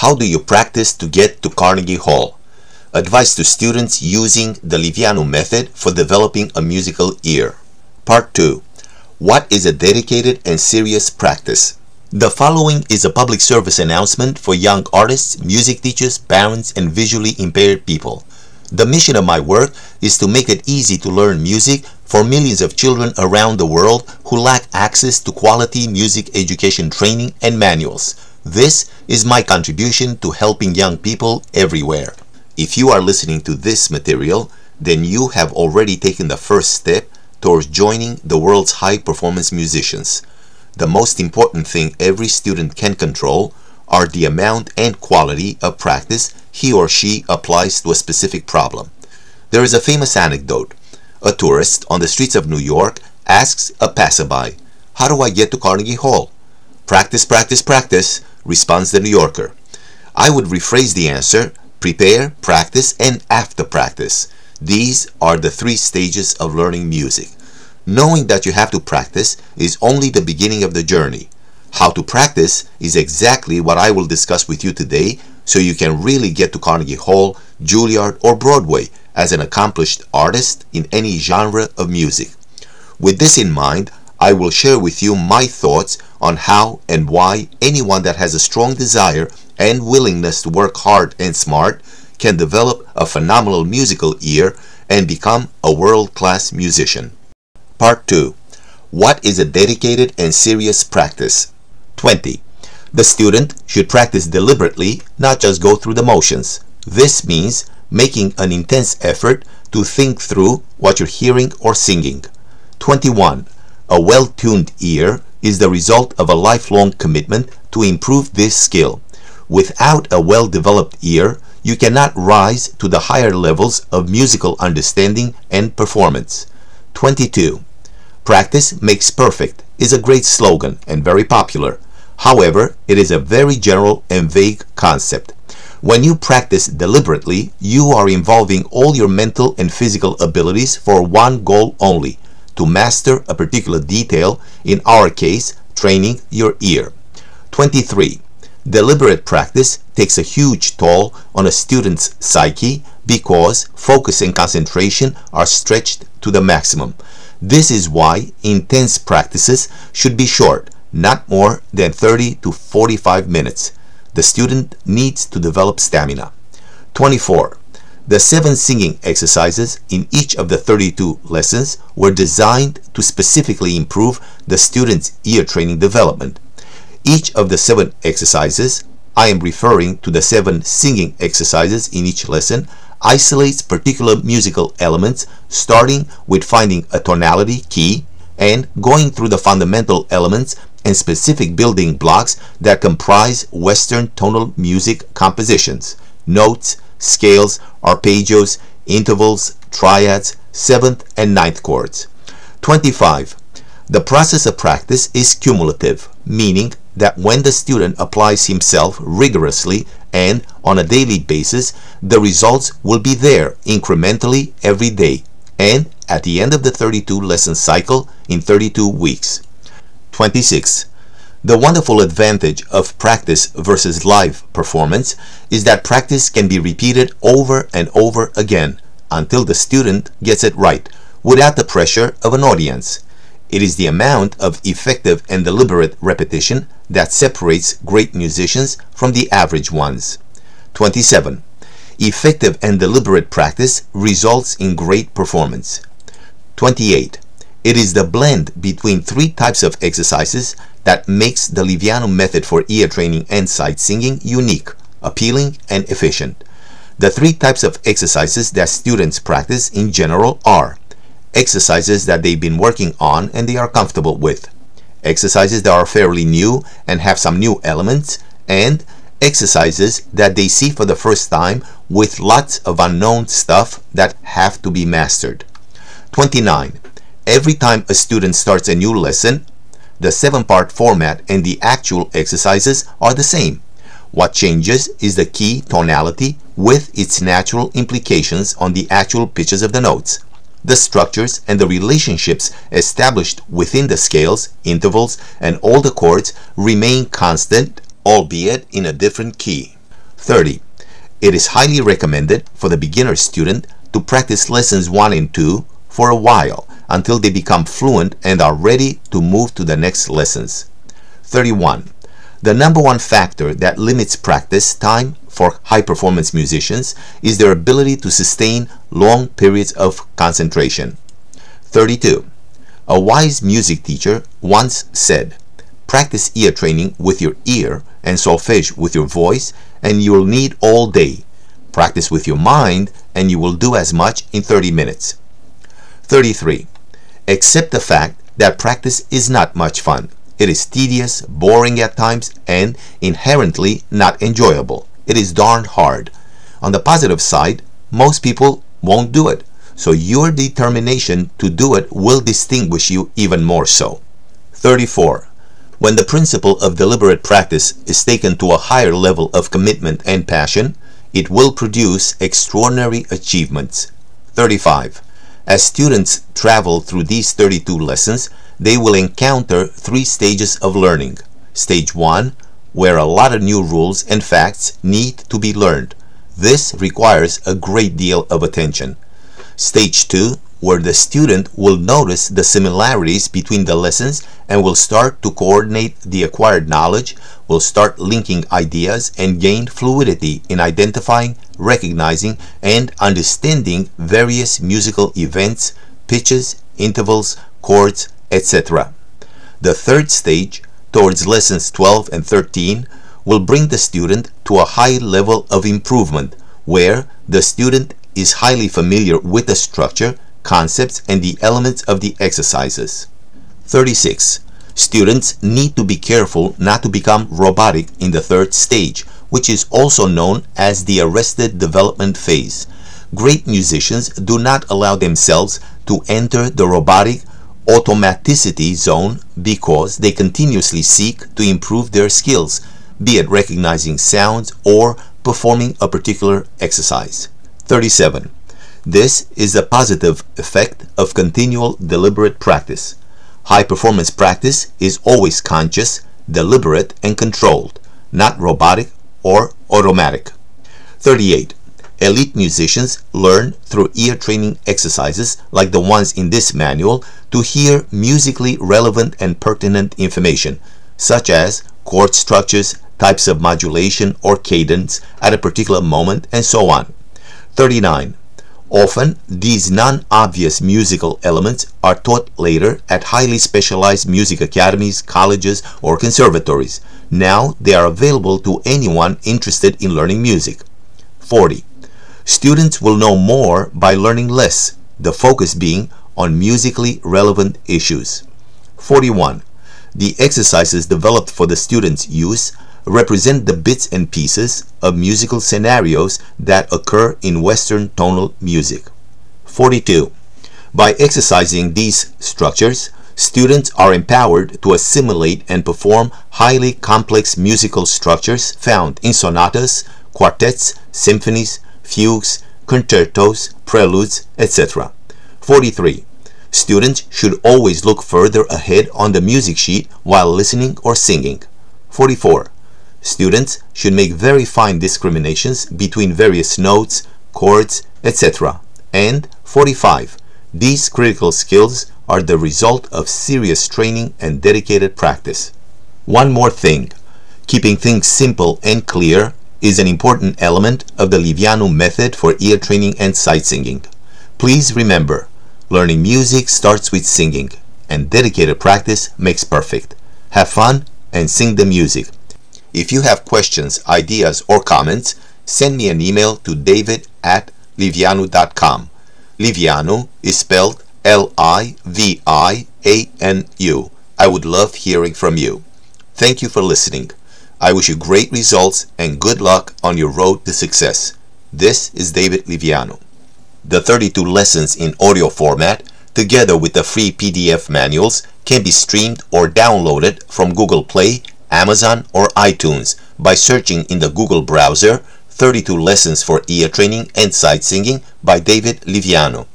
How do you practice to get to Carnegie Hall? Advice to students using the Livianu method for developing a musical ear. Part 2. What is a dedicated and serious practice? The following is a public service announcement for young artists, music teachers, parents, and visually impaired people. The mission of my work is to make it easy to learn music for millions of children around the world who lack access to quality music education training and manuals. This is my contribution to helping young people everywhere. If you are listening to this material, then you have already taken the first step towards joining the world's high-performance musicians. The most important thing every student can control are the amount and quality of practice he or she applies to a specific problem. There is a famous anecdote. A tourist on the streets of New York asks a passerby, "How do I get to Carnegie Hall?" "Practice, practice, practice," responds the New Yorker. I would rephrase the answer: prepare, practice, and after practice. These are the 3 stages of learning music. Knowing that you have to practice is only the beginning of the journey. How to practice is exactly what I will discuss with you today, so you can really get to Carnegie Hall, Juilliard, or Broadway as an accomplished artist in any genre of music. With this in mind, I will share with you my thoughts on how and why anyone that has a strong desire and willingness to work hard and smart can develop a phenomenal musical ear and become a world-class musician. Part 2. What is a dedicated and serious practice? 20. The student should practice deliberately, not just go through the motions. This means making an intense effort to think through what you're hearing or singing. 21. A well-tuned ear is the result of a lifelong commitment to improve this skill. Without a well-developed ear, you cannot rise to the higher levels of musical understanding and performance. 22. Practice makes perfect is a great slogan and very popular. However, it is a very general and vague concept. When you practice deliberately, you are involving all your mental and physical abilities for one goal only: to master a particular detail, in our case, training your ear. 23. Deliberate practice takes a huge toll on a student's psyche because focus and concentration are stretched to the maximum. This is why intense practices should be short, not more than 30 to 45 minutes. The student needs to develop stamina. 24. The 7 singing exercises in each of the 32 lessons were designed to specifically improve the student's ear training development. Each of the 7 exercises, I am referring to the 7 singing exercises in each lesson, isolates particular musical elements, starting with finding a tonality key and going through the fundamental elements and specific building blocks that comprise Western tonal music compositions: notes, scales, arpeggios, intervals, triads, 7th and 9th chords. 25. The process of practice is cumulative, meaning that when the student applies himself rigorously and on a daily basis, the results will be there incrementally every day and at the end of the 32 lesson cycle in 32 weeks. 26. The wonderful advantage of practice versus live performance is that practice can be repeated over and over again until the student gets it right, without the pressure of an audience. It is the amount of effective and deliberate repetition that separates great musicians from the average ones. 27. Effective and deliberate practice results in great performance. 28. It is the blend between 3 types of exercises that makes the Livianu method for ear training and sight singing unique, appealing, and efficient. The 3 types of exercises that students practice in general are: exercises that they've been working on and they are comfortable with, exercises that are fairly new and have some new elements, and exercises that they see for the first time with lots of unknown stuff that have to be mastered. 29. Every time a student starts a new lesson, the 7-part format and the actual exercises are the same. What changes is the key tonality with its natural implications on the actual pitches of the notes. The structures and the relationships established within the scales, intervals, and all the chords remain constant, albeit in a different key. 30. It is highly recommended for the beginner student to practice lessons 1 and 2 for a while until they become fluent and are ready to move to the next lessons. 31. The number one factor that limits practice time for high-performance musicians is their ability to sustain long periods of concentration. 32. A wise music teacher once said, "Practice ear training with your ear and solfege with your voice, and you will need all day. Practice with your mind, and you will do as much in 30 minutes. 33. Accept the fact that practice is not much fun. It is tedious, boring at times, and inherently not enjoyable. It is darn hard. On the positive side, most people won't do it, so your determination to do it will distinguish you even more so. 34. When the principle of deliberate practice is taken to a higher level of commitment and passion, it will produce extraordinary achievements. 35. As students travel through these 32 lessons, they will encounter 3 stages of learning. Stage 1, where a lot of new rules and facts need to be learned. This requires a great deal of attention. Stage 2, where the student will notice the similarities between the lessons and will start to coordinate the acquired knowledge, will start linking ideas and gain fluidity in identifying, recognizing, and understanding various musical events, pitches, intervals, chords, etc. The third stage, towards lessons 12 and 13, will bring the student to a high level of improvement, where the student is highly familiar with the structure, concepts, and the elements of the exercises. 36. Students need to be careful not to become robotic in the third stage, which is also known as the arrested development phase. Great musicians do not allow themselves to enter the robotic automaticity zone because they continuously seek to improve their skills, be it recognizing sounds or performing a particular exercise. 37. This is the positive effect of continual deliberate practice. High performance practice is always conscious, deliberate, and controlled, not robotic or automatic. 38. Elite musicians learn through ear training exercises like the ones in this manual to hear musically relevant and pertinent information, such as chord structures, types of modulation or cadence at a particular moment, and so on. 39. Often, these non-obvious musical elements are taught later at highly specialized music academies, colleges, or conservatories. Now, they are available to anyone interested in learning music. 40. Students will know more by learning less, the focus being on musically relevant issues. 41. The exercises developed for the students' use represent the bits and pieces of musical scenarios that occur in Western tonal music. 42. By exercising these structures, students are empowered to assimilate and perform highly complex musical structures found in sonatas, quartets, symphonies, fugues, concertos, preludes, etc. 43. Students should always look further ahead on the music sheet while listening or singing. 44. Students should make very fine discriminations between various notes, chords, etc. And 45. These critical skills are the result of serious training and dedicated practice. One more thing. Keeping things simple and clear is an important element of the Livianu method for ear training and sight singing. Please remember, learning music starts with singing, and dedicated practice makes perfect. Have fun and sing the music. If you have questions, ideas, or comments, send me an email to david@livianu.com. Livianu is spelled Livianu. I would love hearing from you. Thank you for listening. I wish you great results and good luck on your road to success. This is David Livianu. The 32 lessons in audio format, together with the free PDF manuals, can be streamed or downloaded from Google.Play, Amazon, or iTunes by searching in the Google browser 32 Lessons for Ear Training and Sight Singing by David Livianu.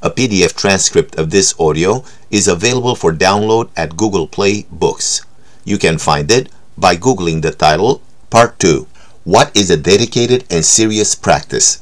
A PDF transcript of this audio is available for download at Google.Play Books. You can find it by Googling the title Part 2, What is a dedicated and serious practice?